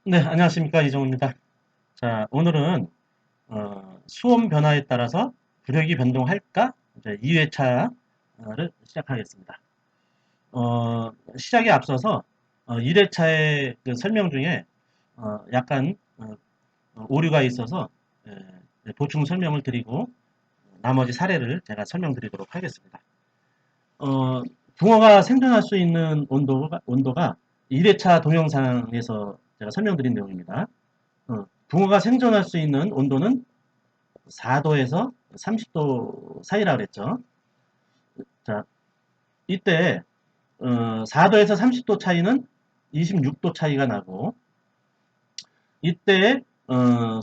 네, 안녕하십니까. 이정우입니다. 자, 오늘은, 수온 변화에 따라서 부력이 변동할까? 이제 2회차를 시작하겠습니다. 시작에 앞서서, 1회차의 그 설명 중에, 약간, 오류가 있어서, 보충 설명을 드리고, 나머지 사례를 제가 설명드리도록 하겠습니다. 어, 붕어가 생존할 수 있는 온도가 1회차 동영상에서 제가 설명드린 내용입니다. 붕어가 생존할 수 있는 온도는 4도에서 30도 사이라 그랬죠. 자, 이때 4도에서 30도 차이는 26도 차이가 나고 이때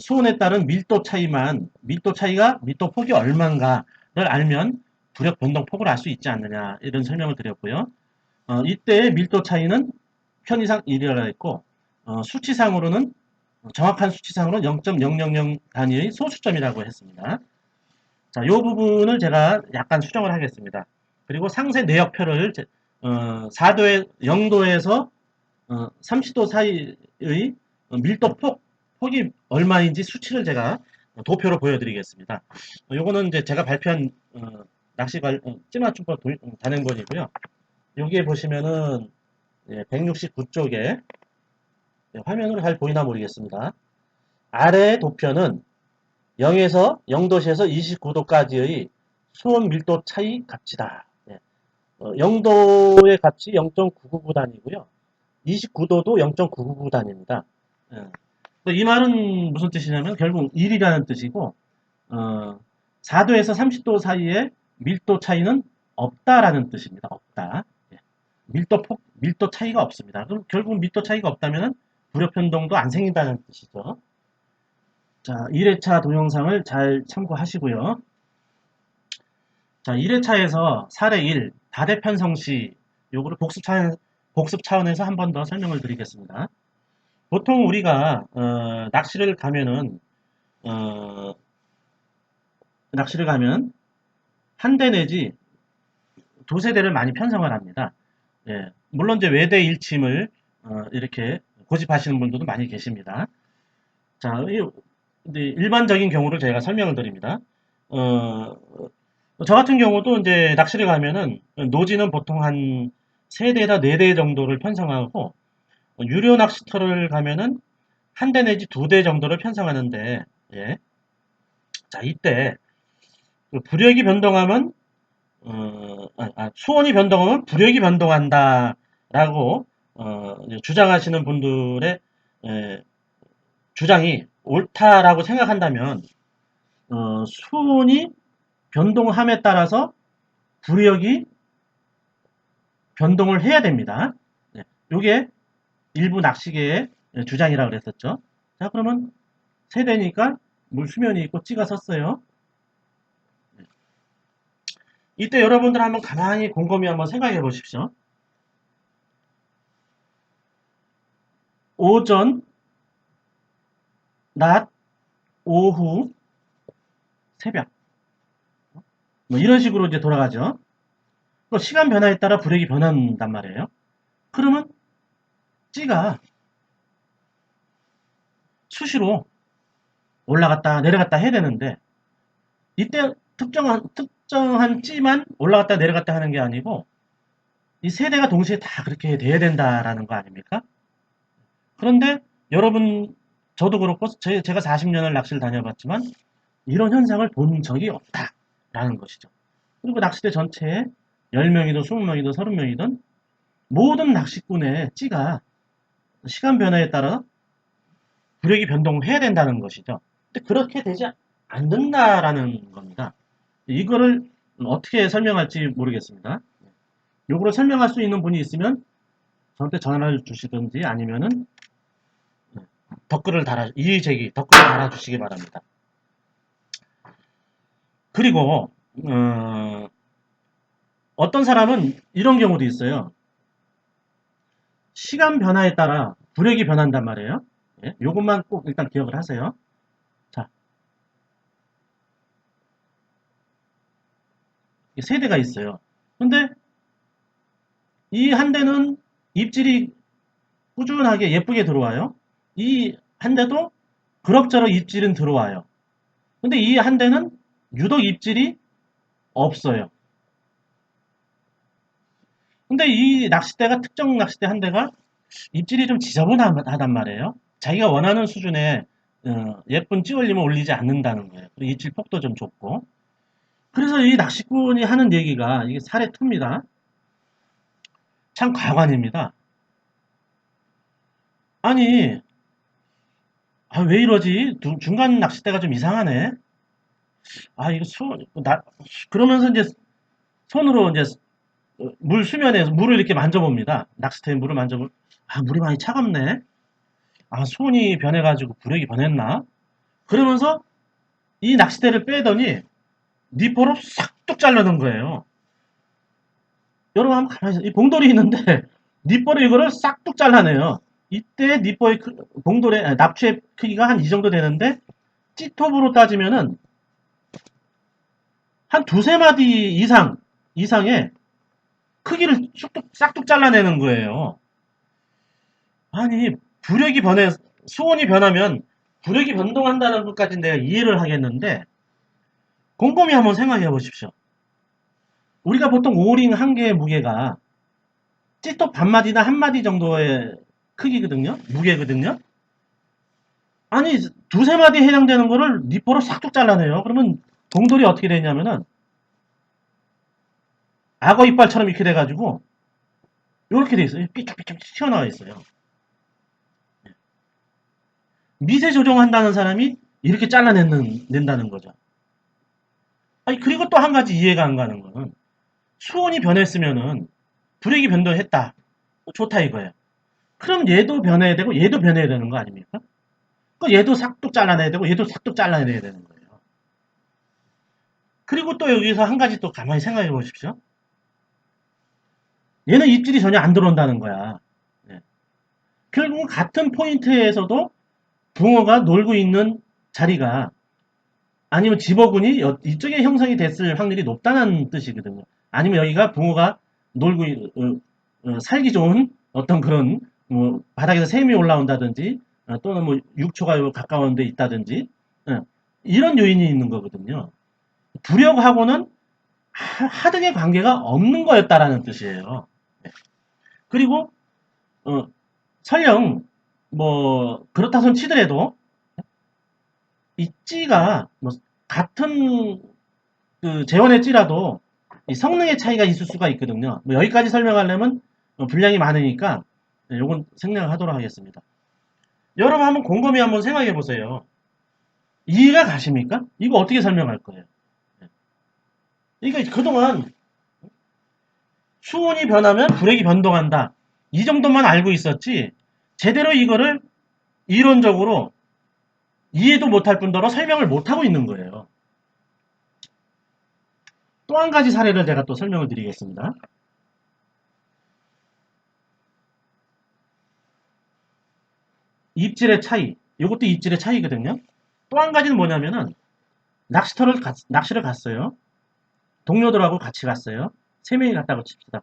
수온에 따른 밀도 차이가 밀도 폭이 얼마인가를 알면 부력 변동 폭을 알 수 있지 않느냐 이런 설명을 드렸고요. 이때의 밀도 차이는 편의상 1이라고 했고 수치상으로는 정확한 수치상으로 0.000 단위의 소수점이라고 했습니다. 자, 이 부분을 제가 약간 수정을 하겠습니다. 그리고 상세 내역표를 4도에 0도에서 30도 사이의 밀도 폭이 얼마인지 수치를 제가 도표로 보여드리겠습니다. 요거는 이제 제가 발표한 찌맞춤법 단행본이고요. 여기에 보시면은 169쪽에 화면으로 잘 보이나 모르겠습니다. 아래 도표는 0에서 0도시에서 29도까지의 수온 밀도 차이 값이다. 0도의 값이 0.999 단위고요. 29도도 0.999 단위입니다. 이 말은 무슨 뜻이냐면 결국 1이라는 뜻이고 4도에서 30도 사이에 밀도 차이는 없다라는 뜻입니다. 없다. 밀도 차이가 없습니다. 그럼 결국 밀도 차이가 없다면 부력 변동도 안 생긴다는 뜻이죠. 자, 1회차 동영상을 잘 참고하시고요. 자, 1회차에서 사례 1, 다대편성시, 요거를 복습 차원에서 한 번 더 설명을 드리겠습니다. 보통 우리가, 어, 낚시를 가면, 한 대 내지 두세 대를 많이 편성을 합니다. 예, 물론 이제 외대 일침을, 이렇게 고집하시는 분들도 많이 계십니다. 자, 이제 일반적인 경우를 제가 설명을 드립니다. 어, 저 같은 경우도 이제 낚시를 가면은 노지는 보통 한 3대에서 4대 정도를 편성하고 유료 낚시터를 가면은 한 대 내지 2대 정도를 편성하는데 예. 자, 이때 그 부력이 변동하면 수온이 변동하면 부력이 변동한다라고 이제 주장하시는 분들의 예, 주장이 옳다라고 생각한다면 수온이 변동함에 따라서 부력이 변동을 해야 됩니다. 네, 요게 일부 낚시계의 주장이라고 그랬었죠. 자, 그러면 세대니까 물 수면이 있고 찌가 섰어요. 이때 여러분들 한번 가만히 곰곰이 한번 생각해 보십시오. 오전, 낮, 오후, 새벽. 뭐 이런 식으로 이제 돌아가죠. 또 시간 변화에 따라 부력이 변한단 말이에요. 그러면 찌가 수시로 올라갔다 내려갔다 해야 되는데 이때 특정한 찌만 올라갔다 내려갔다 하는 게 아니고 이 세대가 동시에 다 그렇게 돼야 된다라는 거 아닙니까? 그런데 여러분 저도 그렇고 제가 40년을 낚시를 다녀봤지만 이런 현상을 본 적이 없다라는 것이죠. 그리고 낚시대 전체에 10명이든 20명이든 30명이든 모든 낚시꾼의 찌가 시간 변화에 따라 부력이 변동해야 된다는 것이죠. 근데 그렇게 되지 않는다라는 겁니다. 이거를 어떻게 설명할지 모르겠습니다. 요거를 설명할 수 있는 분이 있으면 저한테 전화를 주시든지 아니면은 댓글을 달아주시기 바랍니다. 그리고 어떤 사람은 이런 경우도 있어요. 시간 변화에 따라 부력이 변한단 말이에요. 예? 요것만 꼭 일단 기억을 하세요. 자, 세 대가 있어요. 근데 이 한 대는 입질이 꾸준하게 예쁘게 들어와요. 이 한 대도 그럭저럭 입질은 들어와요. 근데 이 한 대는 유독 입질이 없어요. 근데 이 낚싯대가 특정 낚싯대 한 대가 입질이 좀 지저분하단 말이에요. 자기가 원하는 수준의 예쁜 찌올림을 올리지 않는다는 거예요. 그리고 입질 폭도 좀 좁고. 그래서 이 낚시꾼이 하는 얘기가 이게 사례2입니다. 참 가관입니다. 아니, 왜 이러지? 중간 낚싯대가 좀 이상하네. 이거 그러면서 이제 손으로 이제 물 수면에서 물을 이렇게 만져봅니다. 낚싯대에 물을 만져보면, 물이 많이 차갑네. 손이 변해가지고 부력이 변했나? 그러면서 이 낚싯대를 빼더니 니퍼로 싹둑 잘라놓은 거예요. 여러분 한번 가만히 있어요. 이 봉돌이 있는데 니퍼로 이거를 싹둑 잘라내요. 이때 니퍼의 봉돌의 납치의 크기가 한 이 정도 되는데 찌톱으로 따지면은 한 두세 마디 이상의 크기를 싹둑 잘라내는 거예요. 아니 부력이 변해 수온이 변하면 부력이 변동한다는 것까지 내가 이해를 하겠는데 곰곰이 한번 생각해 보십시오. 우리가 보통 오링 한 개의 무게가 찌톱 반마디나 한 마디 정도의 크기거든요. 무게거든요. 아니 두세 마디에 해당되는 거를 니퍼로 싹둑 잘라내요. 그러면 봉돌이 어떻게 되냐면은 악어 이빨처럼 이렇게 돼가지고 이렇게 돼 있어요. 삐쭉삐쭉 튀어나와 있어요. 미세 조정한다는 사람이 이렇게 잘라낸다는 거죠. 그리고 또 한 가지 이해가 안 가는 거는 수온이 변했으면은 불액이 변동했다. 좋다 이거예요. 그럼 얘도 변해야 되고 얘도 변해야 되는 거 아닙니까? 얘도 싹둑 잘라내야 되고 얘도 싹둑 잘라내야 되는 거예요. 그리고 또 여기서 한 가지 또 가만히 생각해 보십시오. 얘는 입질이 전혀 안 들어온다는 거야. 네. 결국 같은 포인트에서도 붕어가 놀고 있는 자리가 아니면 집어군이 이쪽에 형성이 됐을 확률이 높다는 뜻이거든요. 아니면 여기가 붕어가 놀고 살기 좋은 어떤 그런 뭐 바닥에서 샘이 올라온다든지 또는 뭐 육초가 가까운 데 있다든지 이런 요인이 있는 거거든요. 부력하고는 하등의 관계가 없는 거였다라는 뜻이에요. 그리고 설령 뭐 그렇다 손 치더라도 이 찌가 뭐 같은 그 재원의 찌라도 이 성능의 차이가 있을 수가 있거든요. 뭐 여기까지 설명하려면 분량이 많으니까 요건 생략을 하도록 하겠습니다. 여러분 한번 곰곰이 한번 생각해 보세요. 이해가 가십니까? 이거 어떻게 설명할 거예요? 그러니까 그동안 수온이 변하면 불액이 변동한다. 이 정도만 알고 있었지 제대로 이거를 이론적으로 이해도 못할 뿐더러 설명을 못하고 있는 거예요. 또 한 가지 사례를 제가 또 설명을 드리겠습니다. 입질의 차이. 이것도 입질의 차이거든요. 또 한 가지는 뭐냐면은 낚시를 갔어요. 동료들하고 같이 갔어요. 세 명이 갔다고 칩시다.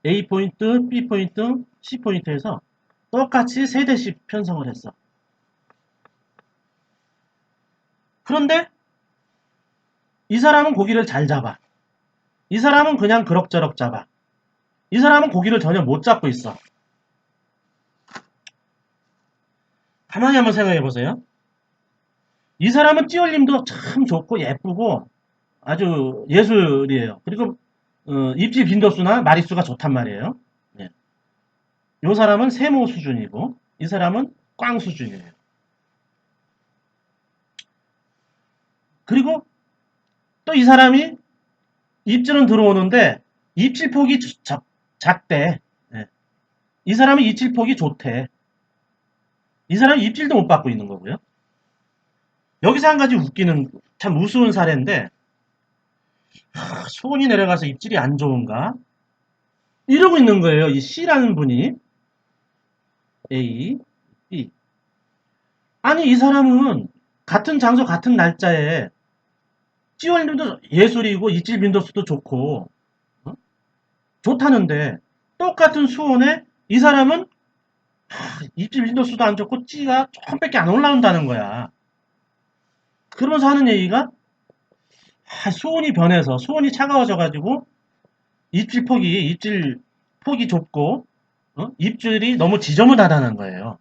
A 포인트, B 포인트, C 포인트에서 똑같이 세 대씩 편성을 했어. 그런데 이 사람은 고기를 잘 잡아. 이 사람은 그냥 그럭저럭 잡아. 이 사람은 고기를 전혀 못 잡고 있어. 가만히 한번 생각해 보세요. 이 사람은 찌올림도 참 좋고 예쁘고 아주 예술이에요. 그리고 입질 빈도수나 마리수가 좋단 말이에요. 네. 이 사람은 세모 수준이고 이 사람은 꽝 수준이에요. 그리고 또 이 사람이 입질은 들어오는데 입질폭이 작대. 네. 이 사람은 입질폭이 좋대. 이 사람이 입질도 못 받고 있는 거고요. 여기서 한 가지 웃기는 참 우스운 사례인데 수온이 내려가서 입질이 안 좋은가? 이러고 있는 거예요. 이 C라는 분이 A, B. 아니 이 사람은 같은 장소 같은 날짜에 찌원님도 예술이고 입질 빈도수도 좋고 좋다는데 똑같은 수온에 이 사람은 입질 빈도수도 안 좋고 찌가 조금밖에 안 올라온다는 거야. 그러면서 하는 얘기가 수온이 변해서 수온이 차가워져가지고 입질 폭이 좁고 입질이 너무 지저분하다는 거예요.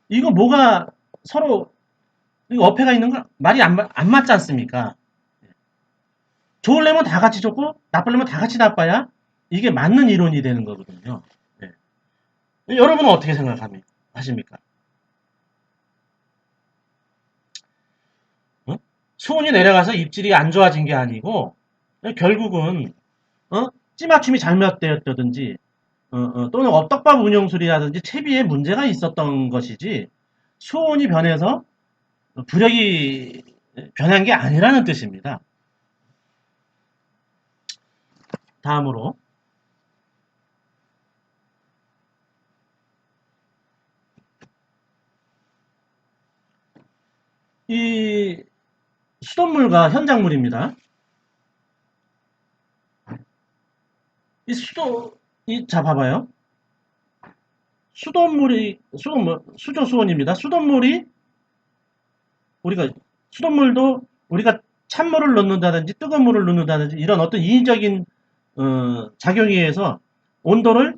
이거 뭐가 서로 이거 어폐가 있는 거 말이 안 맞지 않습니까? 좋으려면 다 같이 좋고 나쁘려면 다 같이 나빠야 이게 맞는 이론이 되는 거거든요. 네. 여러분은 어떻게 생각하십니까? 어? 수온이 내려가서 입질이 안 좋아진 게 아니고 결국은 찌맞춤이 잘못되었다든지 또는 업떡밥 운용술이라든지 채비에 문제가 있었던 것이지 수온이 변해서 부력이 변한 게 아니라는 뜻입니다. 다음으로 이 수돗물과 현장물입니다. 자 봐봐요. 수조 수온입니다. 우리가 수돗물도 우리가 찬물을 넣는다든지 뜨거운 물을 넣는다든지 이런 어떤 인위적인 작용에 의해서 온도를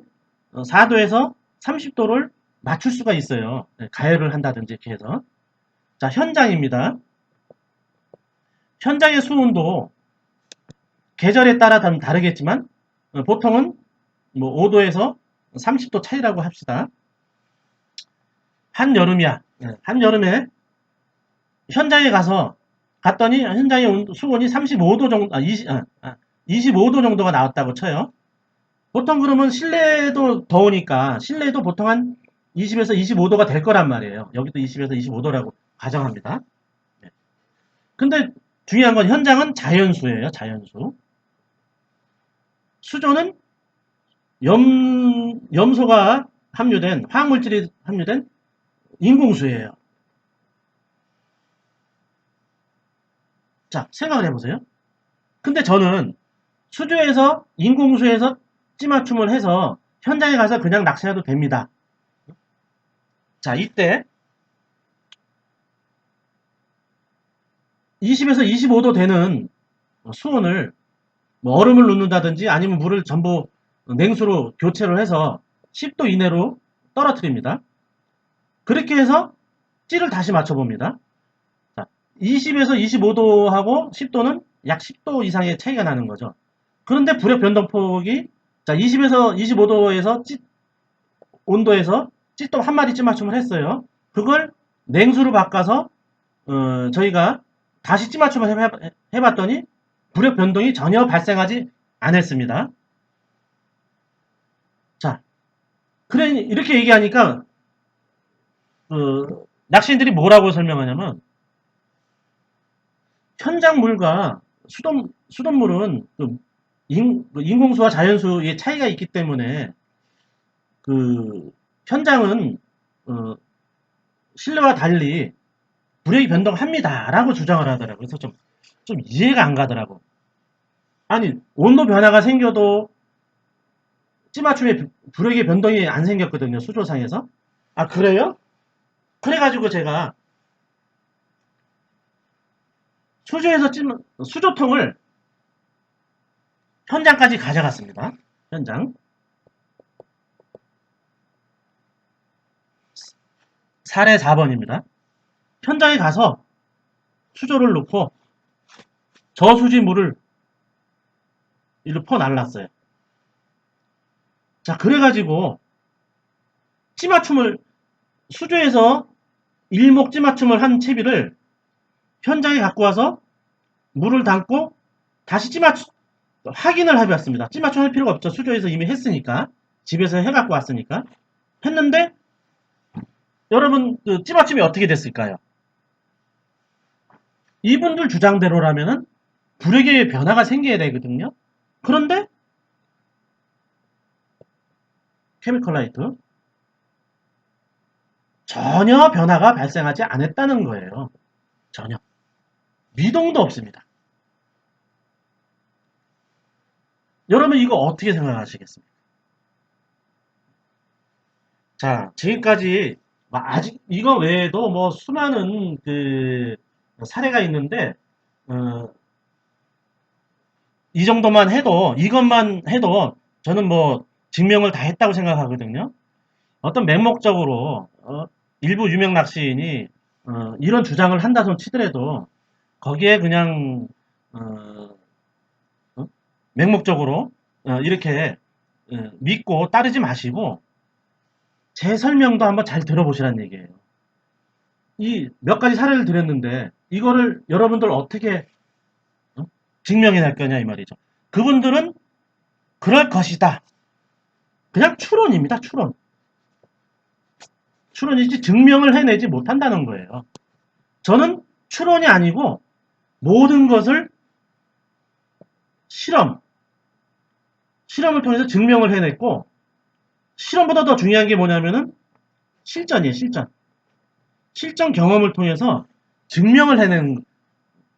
4도에서 30도를 맞출 수가 있어요. 네, 가열을 한다든지 이렇게 해서. 자, 현장입니다. 현장의 수온도 계절에 따라 다르겠지만 보통은 뭐 5도에서 30도 차이라고 합시다. 한여름이야. 네, 한여름에 현장에 갔더니 현장의 수온이 35도 정도, 25도 정도가 나왔다고 쳐요. 보통 그러면 실내도 더우니까 실내도 보통 한 20에서 25도가 될 거란 말이에요. 여기도 20에서 25도라고 가정합니다. 네. 근데 중요한 건 현장은 자연수예요. 자연수. 수조는 염소가 함유된 화학물질이 함유된 인공수예요. 자, 생각을 해보세요. 근데 저는 수조에서 인공수에서 찌맞춤을 해서 현장에 가서 그냥 낚시해도 됩니다. 자, 이때 20에서 25도 되는 수온을 뭐 얼음을 넣는다든지 아니면 물을 전부 냉수로 교체를 해서 10도 이내로 떨어뜨립니다. 그렇게 해서 찌를 다시 맞춰봅니다. 자, 20에서 25도하고 10도는 약 10도 이상의 차이가 나는 거죠. 그런데 부력 변동폭이 자 20에서 25도에서 온도에서 찌또 한 마리 찌 맞춤을 했어요. 그걸 냉수로 바꿔서 저희가 다시 찌 맞춤을 해봤더니 부력 변동이 전혀 발생하지 않았습니다. 자, 그래 이렇게 얘기하니까 낚시인들이 뭐라고 설명하냐면 현장물과 수돗물은 인공수와 자연수의 차이가 있기 때문에 그 현장은 어, 실내와 달리 부력이 변동합니다라고 주장을 하더라고요. 그래서 좀 이해가 안 가더라고. 아니 온도 변화가 생겨도 찌맞춤에 부력의 변동이 안 생겼거든요. 수조상에서. 아 그래요? 그래가지고 제가 수조에서 찌 수조통을 현장까지 가져갔습니다. 현장. 사례 4번입니다. 현장에 가서 수조를 넣고 저수지 물을 일로 퍼날랐어요. 자, 그래가지고 찌맞춤을 수조에서 일목 찌맞춤을 한 채비를 현장에 갖고 와서 물을 담고 다시 확인을 해봤습니다. 찌맞춤 할 필요가 없죠. 수조에서 이미 했으니까. 집에서 해갖고 왔으니까. 했는데 여러분 그 찌맞춤이 어떻게 됐을까요? 이분들 주장대로라면은 불에게 변화가 생겨야 되거든요. 그런데 케미컬 라이트 전혀 변화가 발생하지 않았다는 거예요. 전혀. 미동도 없습니다. 여러분 이거 어떻게 생각하시겠습니까? 자, 지금까지 아직 이거 외에도 뭐 수많은 그 사례가 있는데 어, 이 정도만 해도 이것만 해도 저는 뭐 증명을 다 했다고 생각하거든요. 어떤 맹목적으로 일부 유명 낚시인이 이런 주장을 한다 손 치더라도 거기에 그냥 어, 어? 맹목적으로 이렇게 믿고 따르지 마시고 제 설명도 한번 잘 들어보시란 얘기예요. 이 몇 가지 사례를 드렸는데 이거를 여러분들 어떻게 어? 증명해낼 거냐 이 말이죠. 그분들은 그럴 것이다. 그냥 추론입니다. 추론. 추론이지 증명을 해내지 못한다는 거예요. 저는 추론이 아니고 모든 것을 실험, 실험을 통해서 증명을 해냈고 실험보다 더 중요한 게 뭐냐면은 실전이에요. 실전. 실전 경험을 통해서 증명을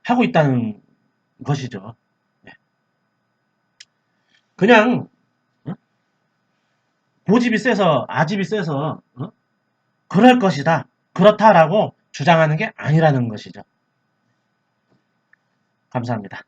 하고 있다는 것이죠. 네. 그냥 고집이 세서 아집이 세서 그럴 것이다. 그렇다라고 주장하는 게 아니라는 것이죠. 감사합니다.